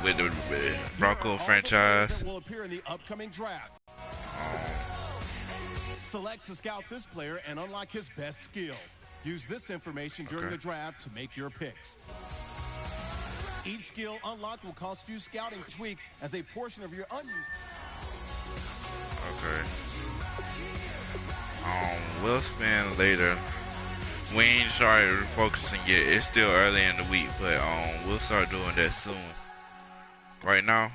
with the Bronco franchise. Will appear in the upcoming draft. Select to scout this player and unlock his best skill. Use this information during the draft to make your picks. Each skill unlocked will cost you scouting each week as a portion of your unused. Okay. We'll spend later. We ain't started focusing yet. It's still early in the week, but we'll start doing that soon. Right now.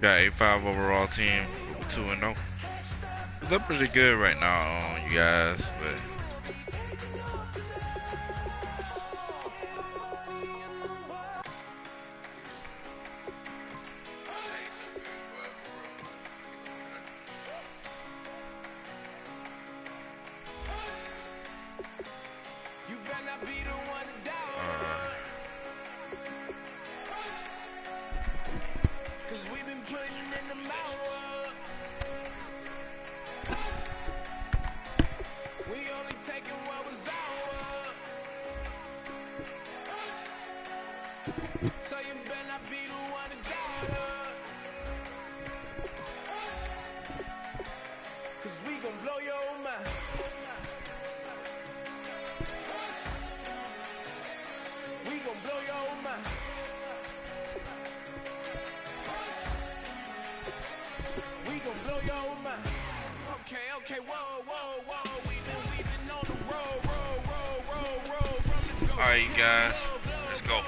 Got a 5 overall team, 2-0. It's up pretty good right now, you guys, but alright, you guys, let's go.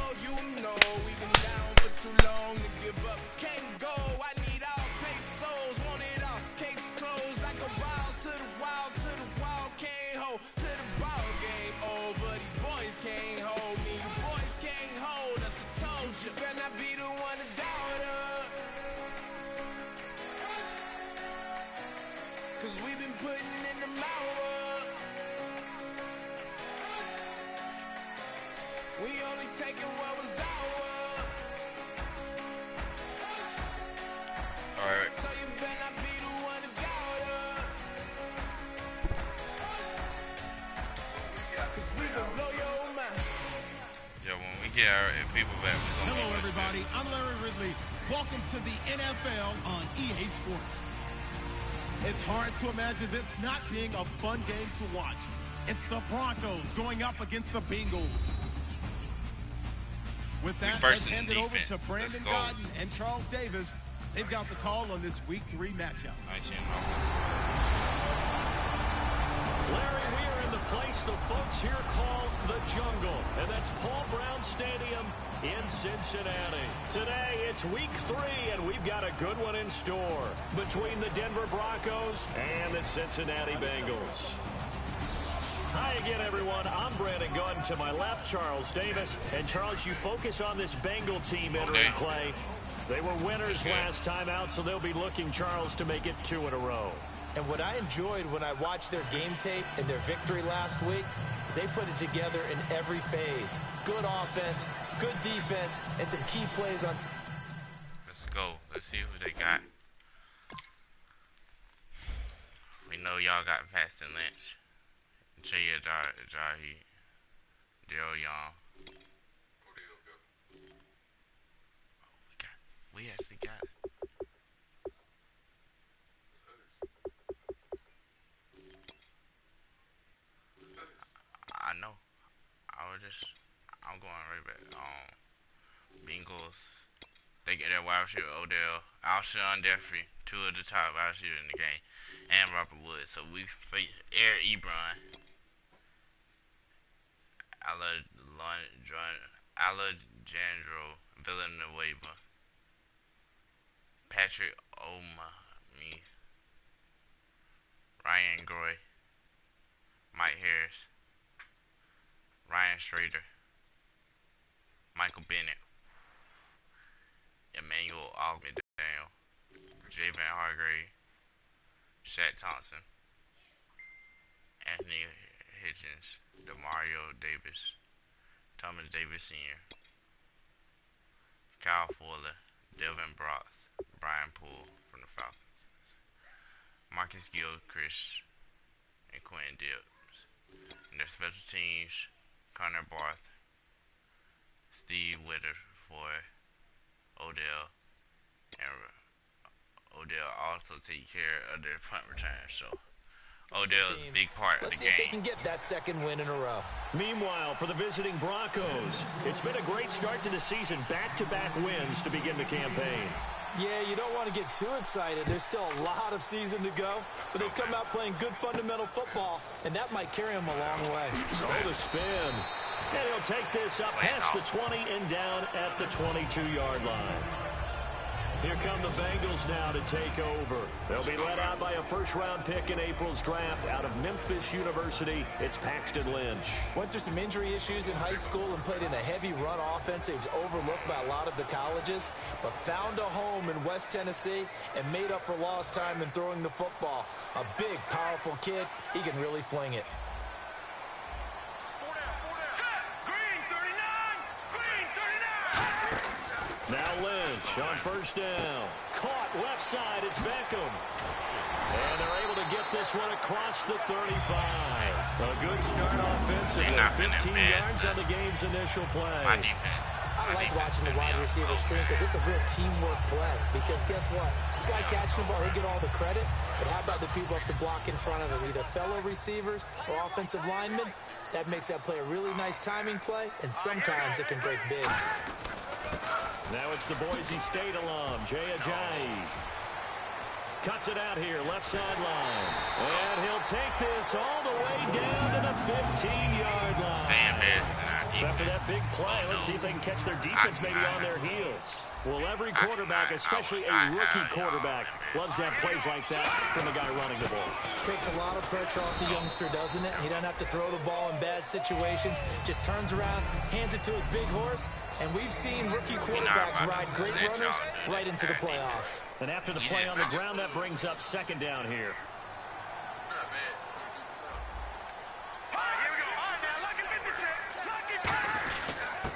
Hello, everybody. I'm Larry Ridley. Welcome to the NFL on EA Sports. It's hard to imagine this not being a fun game to watch. It's the Broncos going up against the Bengals. With that, let's hand it over to Brandon Godden and Charles Davis. They've got the call on this Week 3 matchup. Larry, we are in the place the folks here call the Jungle, and that's Paul Brown Stadium in Cincinnati. Today, it's Week 3, and we've got a good one in store between the Denver Broncos and the Cincinnati Bengals. Hi again, everyone. I'm Brandon Gunn. To my left, Charles Davis. And, Charles, you focus on this Bengal team entering play. They were winners last time out, so they'll be looking, Charles, to make it 2 in a row. And what I enjoyed when I watched their game tape and their victory last week is they put it together in every phase. Good offense, good defense, and some key plays on... Let's go. Let's see who they got. We know y'all got Paxton Lynch, Jay Ajayi, Daryl Young. We actually got it. I know. I'm going right back. Bengals. They get their wide receiver Odell, Alshon Jeffrey, 2 of the top wide receivers in the game, and Robert Woods. So we face Eric Ebron, Alejandro Villanueva, Patrick Omami, Ryan Groy, Mike Harris, Ryan Schrader, Michael Bennett, Emmanuel Ogden, Javon Hargrave, Shaq Thompson, Anthony Hitchens, Demario Davis, Thomas Davis Sr., Kyle Fuller, Delvin Brooks, Brian Poole from the Falcons. Marcus Gilchrist, and Quinn Dibbs. And their special teams, Connor Barth, Steve Witterford, Odell, and Odell also take care of their punt return. So Odell is a big part of the game. Let's see if they can get that second win in a row. Meanwhile, for the visiting Broncos, it's been a great start to the season. Back-to-back wins to begin the campaign. Yeah, you don't want to get too excited. There's still a lot of season to go. But they've come out playing good fundamental football, and that might carry them a long way. Oh, the spin. And he'll take this up past the 20 and down at the 22-yard line. Here come the Bengals now to take over. They'll be led out by a first-round pick in April's draft out of Memphis University. It's Paxton Lynch. Went through some injury issues in high school and played in a heavy run offense. He's overlooked by a lot of the colleges, but found a home in West Tennessee and made up for lost time in throwing the football. A big, powerful kid. He can really fling it. Now Lynch on first down. Caught left side. It's Beckham. And they're able to get this one across the 35. A good start offensively. 15 yards on the game's initial play. My defense. I like watching the wide receiver screen because it's a real teamwork play. Because guess what? The guy catching the ball, he'll get all the credit. But how about the people have to block in front of him, either fellow receivers or offensive linemen? That makes that play a really nice timing play, and sometimes it can break big. Now it's the Boise State alum, Jay Ajayi. Cuts it out here, left sideline. And he'll take this all the way down to the 15-yard line. So after that big play, let's see if they can catch their defense maybe on their heels. Well, every quarterback, especially a rookie quarterback, loves to have plays like that from the guy running the ball. Takes a lot of pressure off the youngster, doesn't it? He doesn't have to throw the ball in bad situations. Just turns around, hands it to his big horse, and we've seen rookie quarterbacks ride great runners right into the playoffs. And after the play on the ground, that brings up second down here.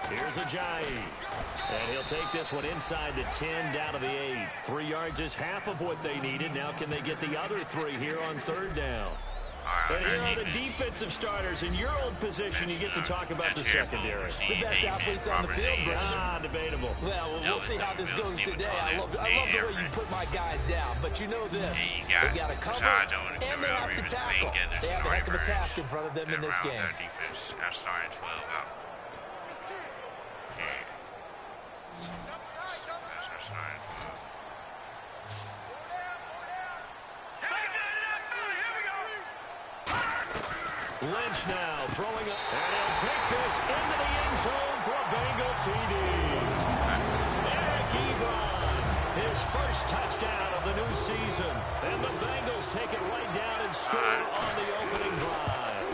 Here's Ajayi. And he'll take this one inside the 10, down to the 8. 3 yards is half of what they needed. Now can they get the other 3 here on third down? And here are the defensive starters. In your old position, you get to talk about the secondary. The best athletes on the field, Brad. Debatable. Well, we'll see how this goes today. I love the way you put my guys down. But you know this. They got to cover, and they have to tackle. They have a heck of a task in front of them in this game. Defense, our starting 12 out. Lynch now throwing it, and he'll take this into the end zone for a Bengal TD. Eric Ebron, his first touchdown of the new season, and the Bengals take it right down and score on the opening drive.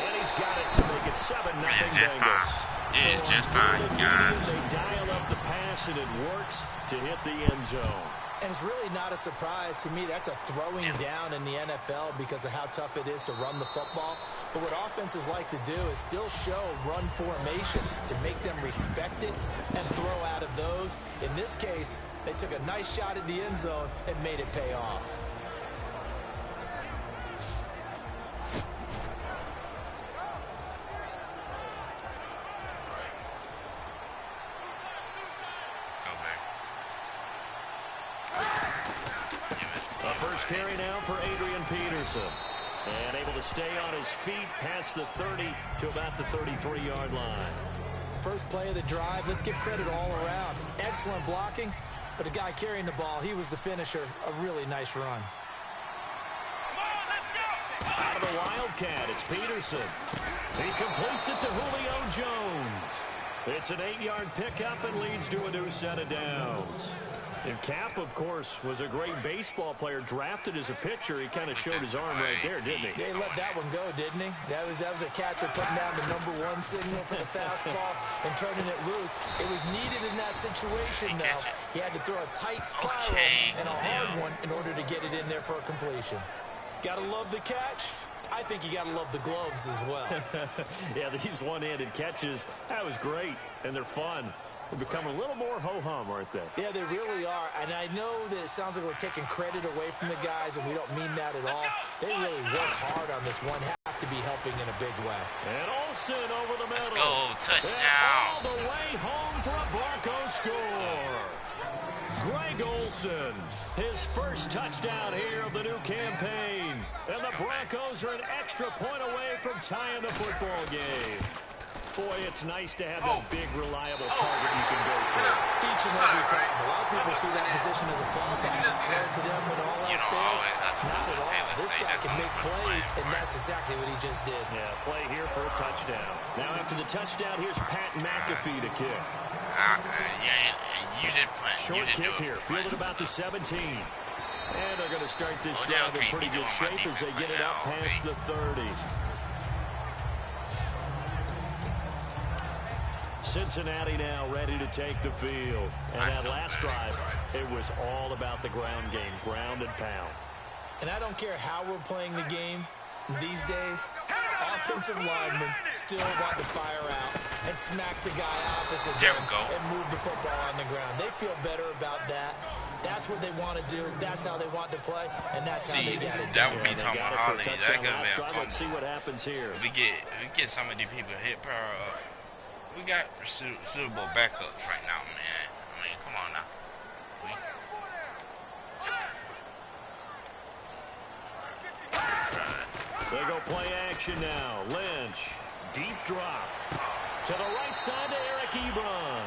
And he's got it to make it 7-0 Bengals. It is just fine, guys. They dial up the pass, and it works to hit the end zone. And it's really not a surprise to me. That's a throwing down in the NFL because of how tough it is to run the football. But what offenses like to do is still show run formations to make them respect it and throw out of those. In this case, they took a nice shot at the end zone and made it pay off. First carry now for Adrian Peterson. And able to stay on his feet past the 30 to about the 33-yard line. First play of the drive. Let's give credit all around. Excellent blocking, but the guy carrying the ball, he was the finisher. A really nice run. Out of the Wildcat, it's Peterson. He completes it to Julio Jones. It's an 8-yard pickup and leads to a new set of downs. And Cap, of course, was a great baseball player, drafted as a pitcher. He kind of showed his arm right there, didn't he? Yeah, he let that one go, didn't he? That was a catcher putting down the #1 signal for the fastball and turning it loose. It was needed in that situation, though. He had to throw a tight spiral and a hard one in order to get it in there for a completion. Got to love the catch. I think you got to love the gloves as well. Yeah, these one-handed catches, that was great, and they're fun. They're becoming a little more ho-hum, aren't they? Yeah, they really are. And I know that it sounds like we're taking credit away from the guys, and we don't mean that at all. They really work hard on this one. Have to be helping in a big way. And Olsen over the middle. Let's go. Touchdown. And all the way home for a Broncos score. Greg Olsen, his first touchdown here of the new campaign. And the Broncos are an extra point away from tying the football game. Boy, it's nice to have that big, reliable target you can go to. Each and every time. A lot of people see that position as a fallback. Compared to them when all else fails, not at all. This guy can make plays, and that's exactly what he just did. Yeah, play here for a touchdown. Now, after the touchdown, here's Pat McAfee to kick. You did punt. Short kick here, fielded about the 17. And they're going to start this drive in pretty good shape as they get it up past the 30. Cincinnati now ready to take the field. And that last drive, it was all about the ground game, ground and pound. And I don't care how we're playing the game these days, offensive linemen still want to fire out and smack the guy opposite them and move the football on the ground. They feel better about that. That's what they want to do. That's how they want to play, and that's how they got it. That would be talking about Holly. That could be a fumble. Let's see what happens here. We get some of these people hit power up. We got suitable backups right now, man. I mean, come on now. They go play action now. Lynch, deep drop. To the right side to Eric Ebron.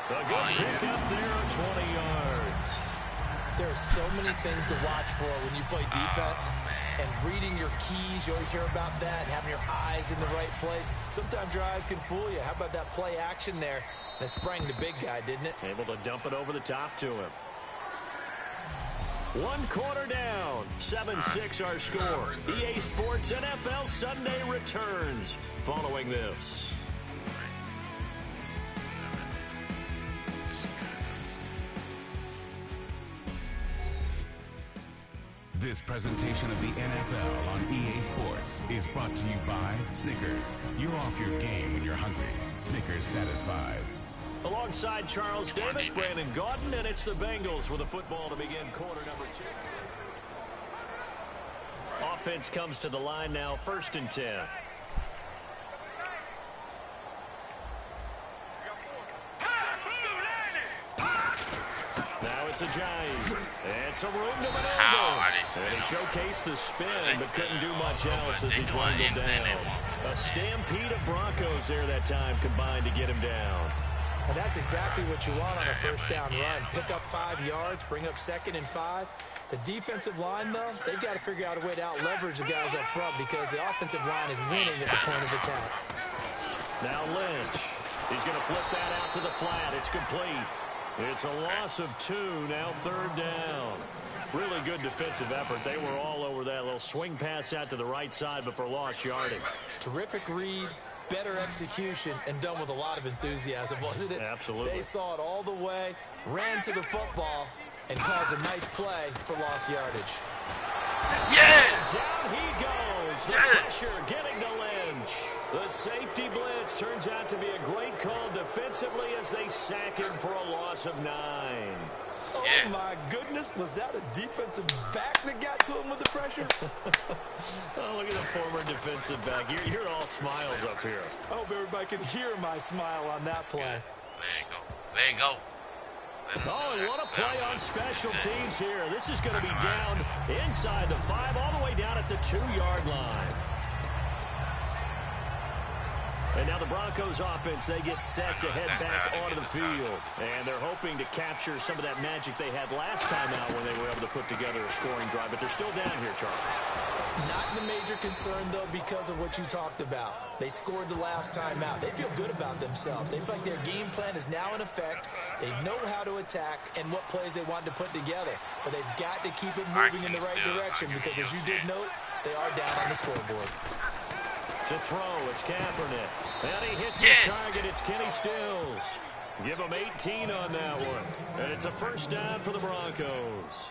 A good pick up there at 20 yards. There are so many things to watch for when you play defense. And reading your keys, you always hear about that, and having your eyes in the right place. Sometimes your eyes can fool you. How about that play action there? And it sprang the big guy, didn't it? Able to dump it over the top to him. 1 quarter down. 7-6 our score. EA Sports NFL Sunday returns following this. This presentation of the NFL on EA Sports is brought to you by Snickers. You're off your game when you're hungry. Snickers satisfies. Alongside Charles Davis, Brandon Gaudin, and it's the Bengals with a football to begin quarter number 2. Offense comes to the line now, 1st and 10. Now it's a giant. And some room to maneuver. And he showcased the spin, but couldn't do much else as he's wrangled down. A stampede of Broncos there that time combined to get him down. And that's exactly what you want on a first down run. Pick up 5 yards, bring up 2nd and 5. The defensive line, though, they've got to figure out a way to out-leverage the guys up front because the offensive line is winning at the point of attack. Now Lynch. He's going to flip that out to the flat. It's complete. It's a loss of 2, now 3rd down. Really good defensive effort. They were all over that little swing pass out to the right side, but for lost yardage. Terrific read. Better execution, and done with a lot of enthusiasm, wasn't it? Absolutely. They saw it all the way, ran to the football, and caused a nice play for lost yardage. Yes! Down he goes. The pressure getting to Lynch. The safety blitz turns out to be a great call defensively as they sack him for a loss of 9. Oh, my goodness. Was that a defensive back that got to him with the pressure? Oh, look at the former defensive back. You're all smiles up here. I hope everybody can hear my smile on that play. There you go. There you go. Oh, and what a play on special teams here. This is going to be down inside the 5, all the way down at the 2-yard line. And now the Broncos offense, they get set to head back onto the field. And they're hoping to capture some of that magic they had last time out when they were able to put together a scoring drive. But they're still down here, Charles. Not the major concern, though, because of what you talked about. They scored the last time out. They feel good about themselves. They feel like their game plan is now in effect. They know how to attack and what plays they want to put together. But they've got to keep it moving in the right direction because, as you did note, they are down on the scoreboard. To throw, it's Kaepernick. And he hits his target. It's Kenny Stills. Give him 18 on that one. And it's a first down for the Broncos.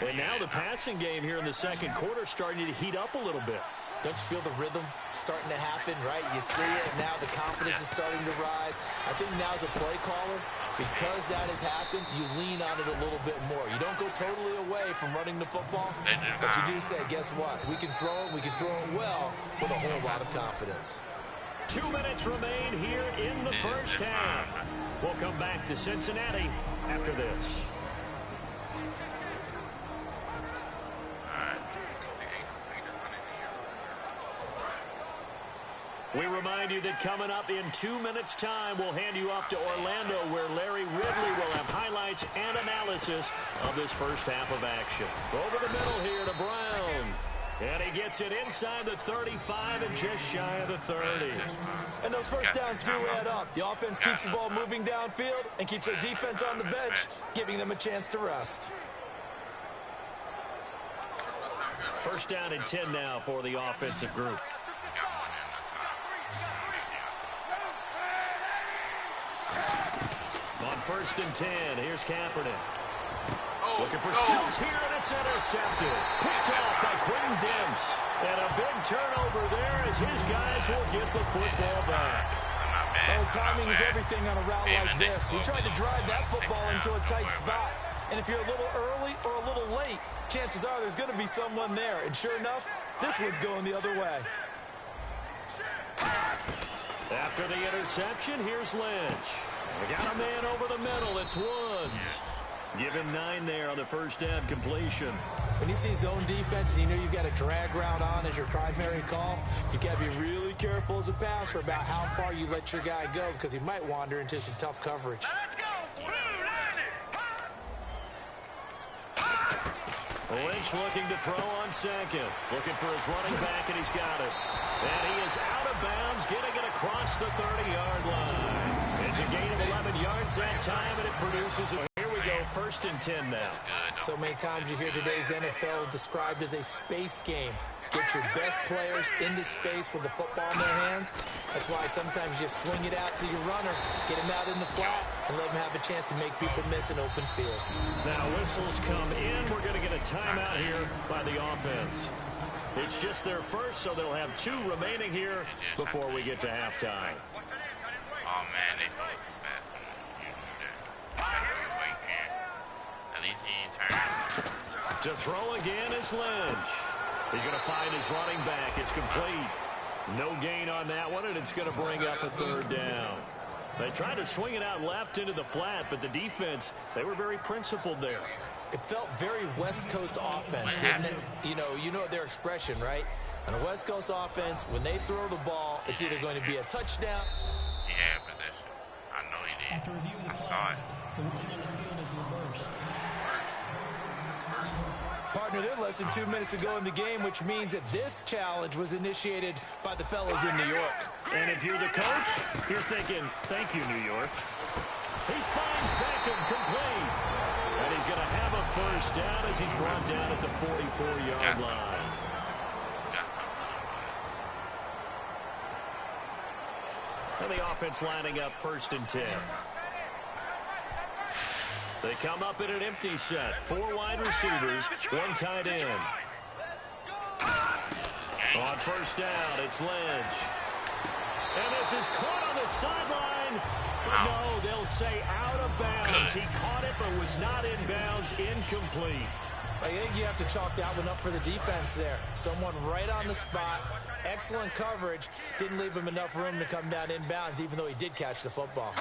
And now the passing game here in the second quarter starting to heat up a little bit. Don't you feel the rhythm starting to happen, right? You see it, now the confidence is starting to rise. I think now as a play caller, because that has happened, you lean on it a little bit more. You don't go totally away from running the football, but you do say, guess what? We can throw it well with a whole lot of confidence. 2 minutes remain here in the first half. We'll come back to Cincinnati after this. We remind you that coming up in 2 minutes' time, we'll hand you off to Orlando, where Larry Ridley will have highlights and analysis of this first half of action. Over the middle here to Brown. And he gets it inside the 35 and just shy of the 30. And those first downs do add up. The offense keeps the ball moving downfield and keeps their defense on the bench, giving them a chance to rest. First down and 10 now for the offensive group. On first and 10, here's Kaepernick. Looking for steals here, and it's intercepted. Picked off by Quinn Demps. And a big turnover there as his guys will get the football back. Oh, timing is everything on a route like this. He tried to drive that football into a tight spot. And if you're a little early or a little late, chances are there's going to be someone there. And sure enough, this one's going the other way. After the interception, here's Lynch. We got a man over the middle. It's Woods. Give him 9 there on the first down completion. When you see zone defense and you know you've got a drag route on as your primary call, you got to be really careful as a passer about how far you let your guy go, because he might wander into some tough coverage. Lynch looking to throw on second. Looking for his running back, and he's got it. And he is out of bounds, getting it across the 30-yard line. It's a gain of 11 yards that time, and it produces a... Here we go, first and 10 now. So many times you hear today's NFL described as a space game. Get your best players into space with the football in their hands. That's why sometimes you swing it out to your runner, get him out in the flat, and let him have a chance to make people miss an open field. Now whistles come in. We're going to get a timeout here by the offense. It's just their first, so they'll have 2 remaining here before we get to halftime. Oh, man, they throw it too fast. You do that. At least he ain't turned. To throw again is Lynch. He's going to find his running back. It's complete. No gain on that one, and it's going to bring up a third down. They tried to swing it out left into the flat, but the defense, they were very principled there. It felt very West Coast offense, didn't it? You know their expression, right? On a West Coast offense, when they throw the ball, it's either going to be a touchdown. He had possession. I know he did. I saw it. The ruling on the field is reversed. Partner, they're less than 2 minutes to go in the game, which means that this challenge was initiated by the fellows in New York. And if you're the coach, you're thinking, thank you, New York. He finds Beckham complete. And he's going to have a first down as he's brought down at the 44-yard line. And the offense lining up first and 10. They come up in an empty set. 4 wide receivers, 1 tight end. On first down, it's Lynch. And this is caught on the sideline. But no, they'll say out of bounds. He caught it but was not in bounds. Incomplete. I think you have to chalk that one up for the defense there. Someone right on the spot. Excellent coverage. Didn't leave him enough room to come down inbounds, even though he did catch the football.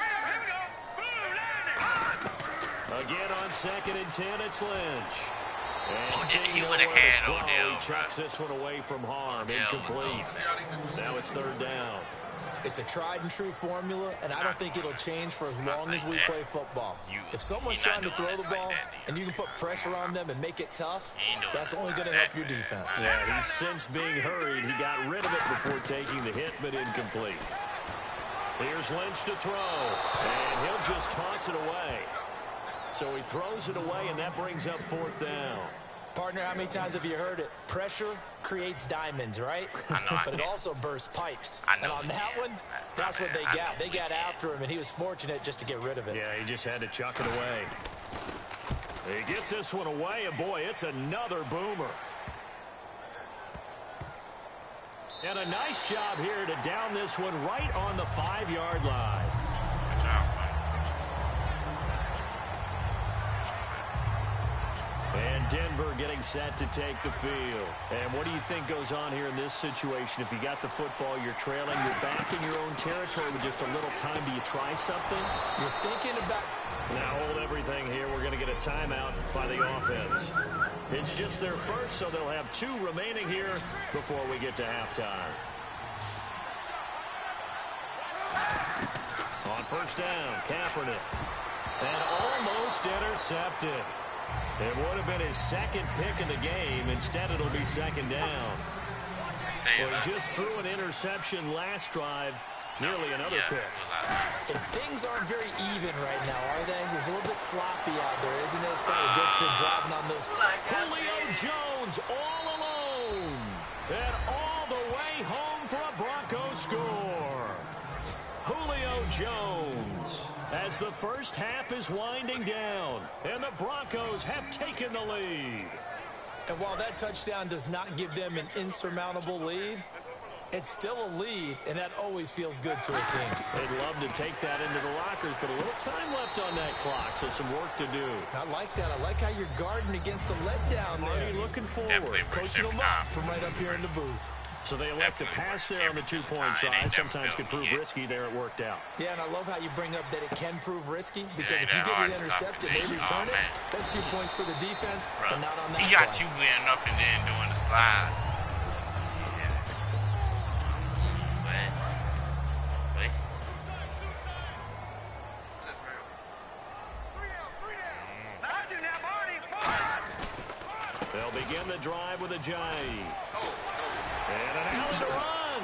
Again on second and 10, it's Lynch. And he would have had Odell. He chucks this one away from harm. Incomplete. Now it's third down. It's a tried and true formula, and I don't think it'll change for as long as we play football. If someone's trying to throw the ball and you can put pressure on them and make it tough, that's only going to help your defense. Yeah, he's since being hurried. He got rid of it before taking the hit, but incomplete. Here's Lynch to throw, and he'll just toss it away. So he throws it away, and that brings up fourth down. Partner, how many times have you heard it? Pressure creates diamonds, right? But it also bursts pipes. And on that one, that's what they got. They got after him, and he was fortunate just to get rid of it. Yeah, he just had to chuck it away. He gets this one away, and boy, it's another boomer. And a nice job here to down this one right on the 5-yard line. Good job, man. And Denver getting set to take the field. And what do you think goes on here in this situation? If you got the football, you're trailing, you're back in your own territory with just a little time. Do you try something? You're thinking about... Now hold everything here. We're going to get a timeout by the offense. It's just their first, so they'll have 2 remaining here before we get to halftime. On first down, Kaepernick. And almost intercepted. It would have been his second pick in the game. Instead, it'll be second down. Well, he just threw an interception last drive. Nearly another pick. And things aren't very even right now, are they? It's a little bit sloppy out there, isn't it? It's kind of just driving on those. Julio Jones all alone. And all the way home for a Broncos score. Julio Jones as the first half is winding down. And the Broncos have taken the lead. And while that touchdown does not give them an insurmountable lead, it's still a lead, and that always feels good to a team. They'd love to take that into the lockers, but a little time left on that clock, so some work to do. I like that. I like how you're guarding against a letdown there. Marty looking forward. Coaching them up from right up here in the booth. So they elect to pass there on the 2-point try. Sometimes could prove risky. There it worked out. Yeah, and I love how you bring up that it can prove risky, because if you get it intercepted, they return it. That's 2 points for the defense, but not on that He got play. you wearing up and then doing the slide. They'll begin the drive with a J. And an Allen to run.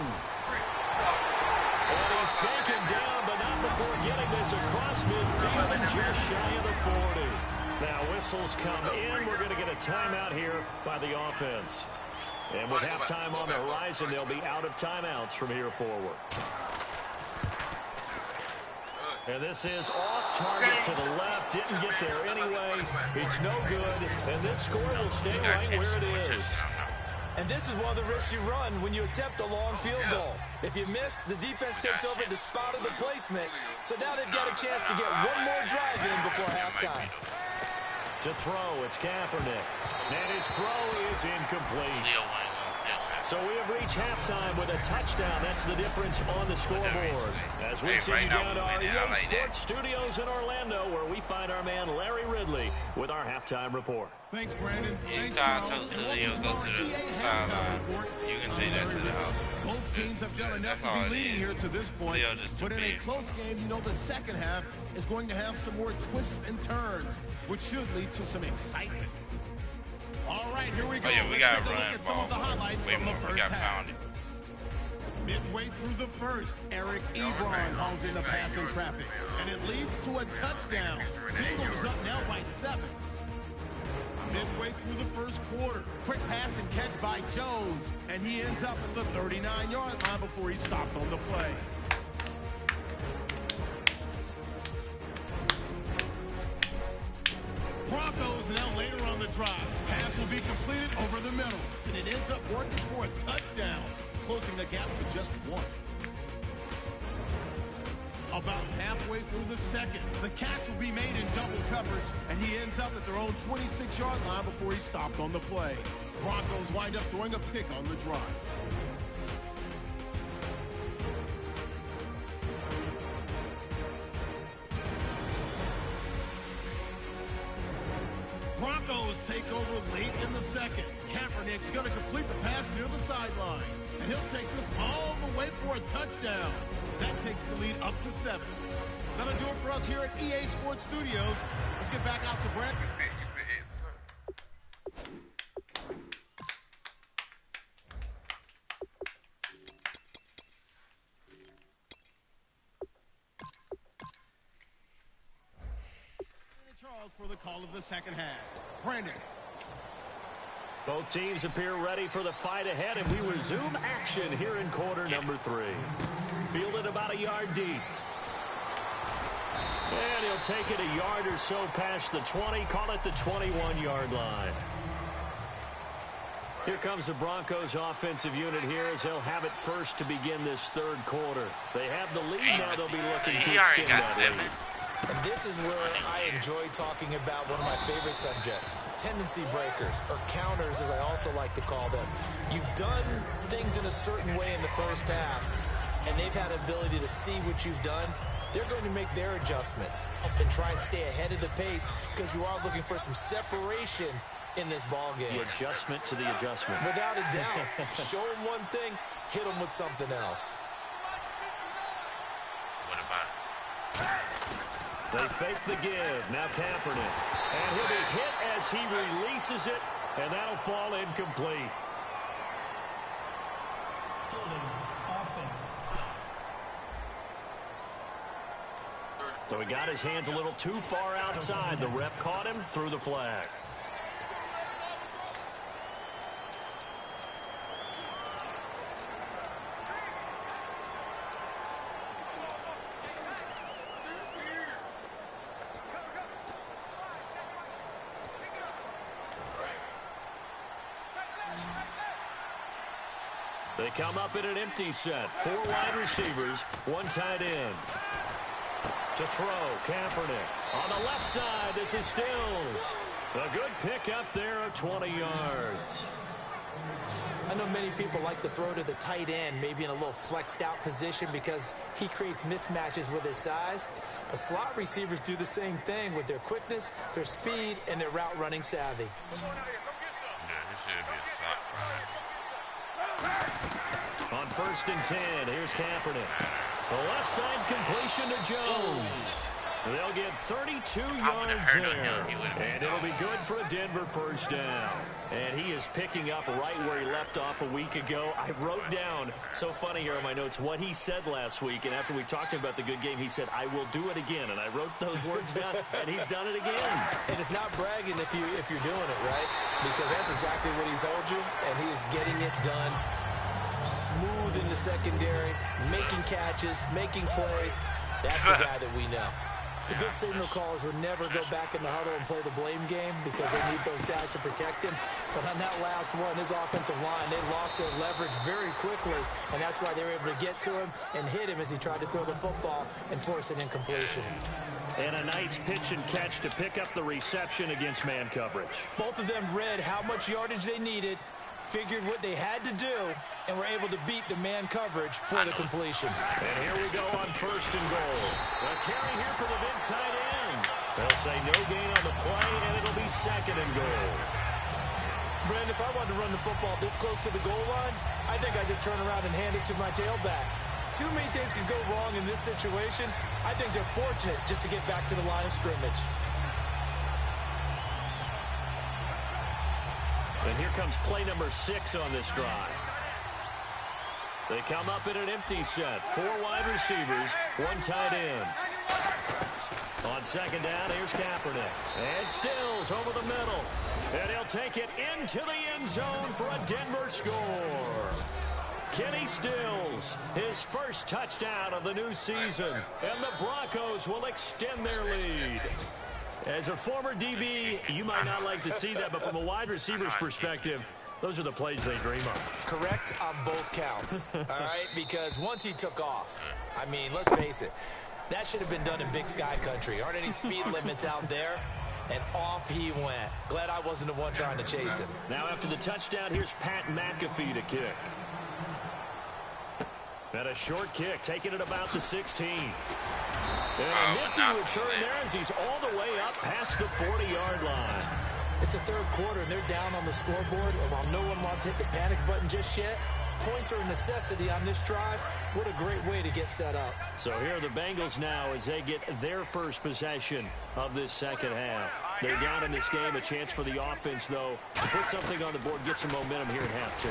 And he's taken down, but not before getting this across midfield and just shy of the 40. Now whistles come in. We're going to get a timeout here by the offense. And with halftime on the horizon, they'll be out of timeouts from here forward. And this is off target to the left. Didn't get there anyway. It's no good. And this score will stay right where it is. And this is one of the risks you run when you attempt a long field goal. If you miss, the defense takes over the spot of the placement. So now they've got a chance to get one more drive in before halftime. To throw, it's Kaepernick. And his throw is incomplete. So we have reached halftime with a touchdown. That's the difference on the scoreboard. As we see you down to our EA Sports Studios in Orlando, where we find our man Larry Ridley with our halftime report. Thanks, Brandon. Anytime Leos go to the sideline, you can take that to the house. Both teams have done enough to be leading here to this point. But in a close game, you know the second half is going to have some more twists and turns, which should lead to some excitement. All right, here we go. Oh, yeah, we got to run Let's look at some of the highlights way from more. the We first got half. pounded. Midway through the first, Eric Ebron hauls in the passing traffic, and it leads to a touchdown. Bengals up now by 7. Midway through the first quarter, quick pass and catch by Jones, and he ends up at the 39-yard line before he stopped on the play. Broncos now later on the drive. Pass will be completed over the middle, and it ends up working for a touchdown, closing the gap to just 1. About halfway through the second, the catch will be made in double coverage, and he ends up at their own 26-yard line before he stopped on the play. Broncos wind up throwing a pick on the drive. Broncos take over late in the second. Kaepernick's going to complete the pass near the sideline, and he'll take this all the way for a touchdown. That takes the lead up to 7. That'll do it for us here at EA Sports Studios. Let's get back out to Brad. Charles for the call of the second half. Brandon. Both teams appear ready for the fight ahead, and we resume action here in quarter number 3. Fielded about a yard deep. And he'll take it a yard or so past the 20, call it the 21-yard line. Here comes the Broncos offensive unit here as they'll have it first to begin this third quarter. They have the lead now. They'll be looking to extend that lead. And this is where I enjoy talking about one of my favorite subjects, tendency breakers, or counters as I also like to call them. You've done things in a certain way in the first half, and they've had an ability to see what you've done. They're going to make their adjustments and try and stay ahead of the pace because you are looking for some separation in this ball game. The adjustment to the adjustment. Without a doubt. Show them one thing, hit them with something else. What about it? They fake the give. Now Kaepernick. And he'll be hit as he releases it, and that'll fall incomplete. Offense. So he got his hands a little too far outside. The ref caught him, threw the flag. They come up in an empty set. 4 wide receivers, 1 tight end. To throw, Kaepernick. On the left side, this is Stills. A good pick up there of 20 yards. I know many people like to throw to the tight end, maybe in a little flexed out position because he creates mismatches with his size. But slot receivers do the same thing with their quickness, their speed, and their route running savvy. Yeah, this should be a slot. On 1st and 10, here's Kaepernick. The left side completion to Jones. They'll get 32 yards there. And it'll be good for a Denver first down. And he is picking up right where he left off a week ago. I wrote down, so funny here in my notes, what he said last week. And after we talked about the good game, he said, I will do it again. And I wrote those words down, and he's done it again. And it's not bragging if you're doing it, right? Because that's exactly what he's told you, and he is getting it done. Smooth in the secondary, making catches, making plays. That's the guy that we know. The good signal callers would never go back in the huddle and play the blame game because they need those guys to protect him. But on that last one, his offensive line, they lost their leverage very quickly, and that's why they were able to get to him and hit him as he tried to throw the football and force an incompletion. And a nice pitch and catch to pick up the reception against man coverage. Both of them read how much yardage they needed, figured what they had to do, and were able to beat the man coverage for the completion. And here we go on 1st and goal. The carry here for the big tight end. They'll say no gain on the play, and it'll be 2nd and goal. Brandon, if I wanted to run the football this close to the goal line, I think I just turn around and hand it to my tailback. Too many things could go wrong in this situation. I think they're fortunate just to get back to the line of scrimmage. And here comes play number 6 on this drive. They come up in an empty set. 4 wide receivers, 1 tight end. On 2nd down, here's Kaepernick. And Stills over the middle. And he'll take it into the end zone for a Denver score. Kenny Stills, his first touchdown of the new season. And the Broncos will extend their lead. As a former DB, you might not like to see that, but from a wide receiver's perspective, those are the plays they dream of. Correct on both counts, all right? Because once he took off, I mean, let's face it, that should have been done in Big Sky country. Aren't any speed limits out there? And off he went. Glad I wasn't the one trying to chase him. Now after the touchdown, here's Pat McAfee to kick. And a short kick, taking it about the 16. And a nifty return there as he's all the way up past the 40-yard line. It's the 3rd quarter, and they're down on the scoreboard. And while no one wants to hit the panic button just yet, points are a necessity on this drive. What a great way to get set up. So here are the Bengals now as they get their first possession of this 2nd half. They're down in this game. A chance for the offense, though, to put something on the board, get some momentum here in half 2.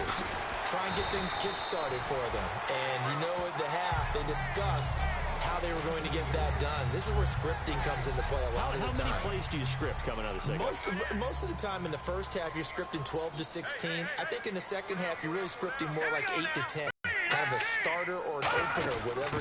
Try and get things kick-started for them. And you know at the half, they discussed how they were going to get that done. This is where scripting comes into play a lot of the time. How many plays do you script coming out of the 2nd half? Most of the time in the first half, you're scripting 12 to 16. I think in the 2nd half, you're really scripting more like 8 to 10. Kind of a starter or an opener, whatever